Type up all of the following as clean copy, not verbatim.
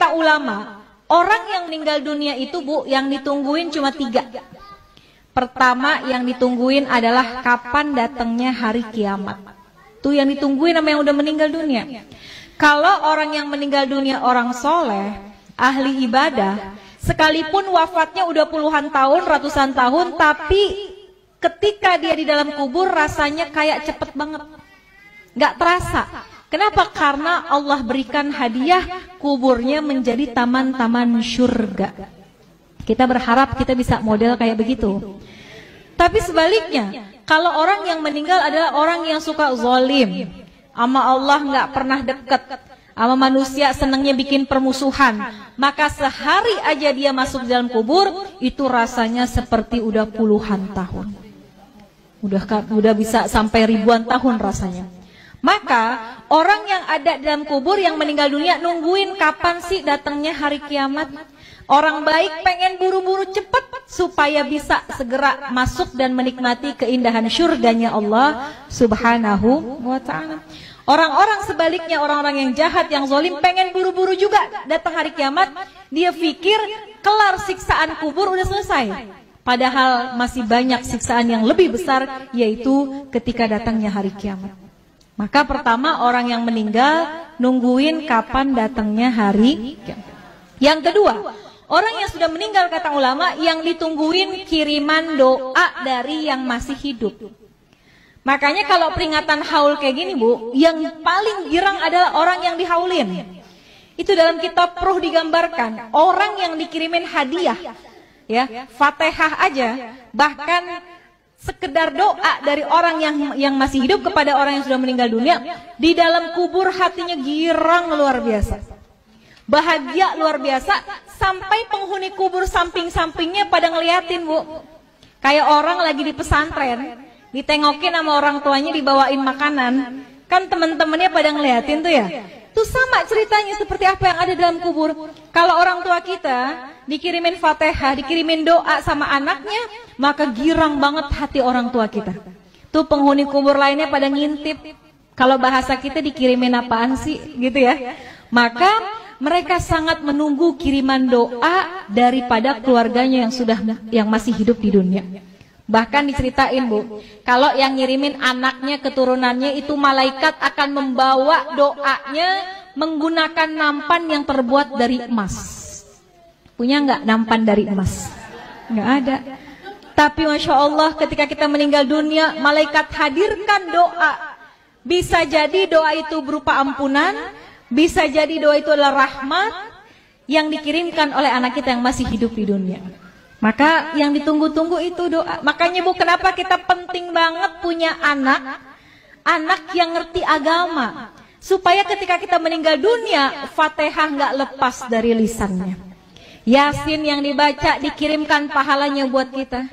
kata ulama, orang yang meninggal dunia itu Bu, yang ditungguin cuma 3. Pertama yang ditungguin adalah kapan datangnya hari kiamat. Tuh yang ditungguin sama yang udah meninggal dunia. Kalau orang yang meninggal dunia orang soleh, ahli ibadah, sekalipun wafatnya udah puluhan tahun, ratusan tahun, tapi ketika dia di dalam kubur rasanya kayak cepet banget. Gak terasa. Kenapa? Karena Allah berikan hadiah kuburnya menjadi taman-taman syurga. Kita berharap kita bisa model kayak begitu. Tapi sebaliknya, kalau orang yang meninggal adalah orang yang suka zalim, sama Allah nggak pernah deket, sama manusia senangnya bikin permusuhan, maka sehari aja dia masuk dalam kubur, itu rasanya seperti udah puluhan tahun. Udah bisa sampai ribuan tahun rasanya. Maka orang yang ada dalam kubur yang meninggal dunia nungguin kapan sih datangnya hari kiamat. Orang baik pengen buru-buru cepat supaya bisa segera masuk dan menikmati keindahan syurganya Allah Subhanahu wa ta'ala. Orang-orang sebaliknya, orang-orang yang jahat, yang zalim pengen buru-buru juga datang hari kiamat. Dia pikir kelar siksaan kubur udah selesai. Padahal masih banyak siksaan yang lebih besar, yaitu ketika datangnya hari kiamat. Maka pertama orang yang meninggal nungguin kapan datangnya hari kiamat. Yang kedua, orang yang sudah meninggal kata ulama yang ditungguin kiriman doa dari yang masih hidup. Makanya kalau peringatan haul kayak gini Bu, yang paling girang adalah orang yang dihaulin. Itu dalam kitab Ruh digambarkan, orang yang dikirimin hadiah, ya, Fatihah aja, bahkan sekedar doa dari orang yang masih hidup kepada orang yang sudah meninggal dunia, di dalam kubur hatinya girang luar biasa. Bahagia luar biasa, sampai penghuni kubur samping-sampingnya pada ngeliatin Bu. Kayak orang lagi di pesantren, ditengokin sama orang tuanya dibawain makanan, kan temen-temennya pada ngeliatin tuh ya. Itu sama ceritanya seperti apa yang ada dalam kubur. Kalau orang tua kita dikirimin Fatihah, dikirimin doa sama anaknya, maka girang banget hati orang tua kita. Tuh penghuni kubur lainnya pada ngintip. Kalau bahasa kita dikirimin apaan sih gitu ya. Maka mereka sangat menunggu kiriman doa daripada keluarganya yang masih hidup di dunia. Bahkan diceritain Bu, kalau yang ngirimin anaknya, keturunannya itu malaikat akan membawa doanya menggunakan nampan yang terbuat dari emas. Punya nggak nampan dari emas? Nggak ada. Tapi Masya Allah ketika kita meninggal dunia, malaikat hadirkan doa. Bisa jadi doa itu berupa ampunan, bisa jadi doa itu adalah rahmat yang dikirimkan oleh anak kita yang masih hidup di dunia. Maka yang ditunggu-tunggu itu doa. Makanya Bu, kenapa kita penting banget punya anak yang ngerti agama, supaya ketika kita meninggal dunia, Fatihah nggak lepas dari lisannya. Yasin yang dibaca dikirimkan pahalanya buat kita.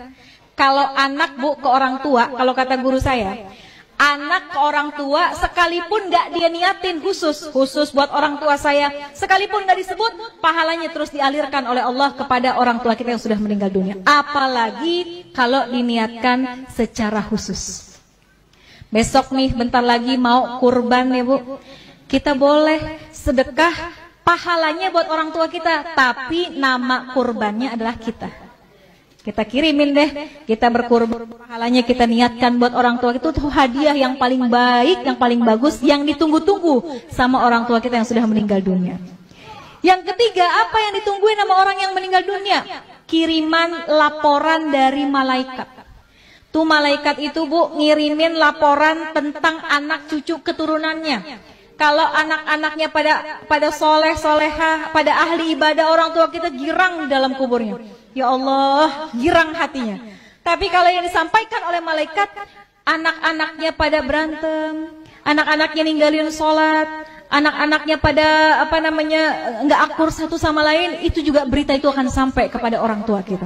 Kalau anak Bu ke orang tua, kalau kata guru saya, anak ke orang tua sekalipun gak dia niatin khusus buat orang tua saya, sekalipun gak disebut, pahalanya terus dialirkan oleh Allah kepada orang tua kita yang sudah meninggal dunia. Apalagi kalau diniatkan secara khusus. Besok nih bentar lagi mau kurban ya Bu, kita boleh sedekah, pahalanya buat orang tua kita, tapi nama kurbannya adalah kita. Kita kirimin deh, kita berkurban, pahalanya kita niatkan buat orang tua itu tuh hadiah yang paling baik, yang paling bagus, yang ditunggu-tunggu sama orang tua kita yang sudah meninggal dunia. Yang ketiga, apa yang ditungguin sama orang yang meninggal dunia? Kiriman laporan dari malaikat. Tuh malaikat itu Bu ngirimin laporan tentang anak cucu keturunannya. Kalau anak-anaknya pada soleh, solehah, pada ahli ibadah, orang tua kita girang dalam kuburnya. Ya Allah, girang hatinya. Tapi kalau yang disampaikan oleh malaikat, anak-anaknya pada berantem, anak-anaknya ninggalin sholat, anak-anaknya pada nggak akur satu sama lain, itu juga berita itu akan sampai kepada orang tua kita.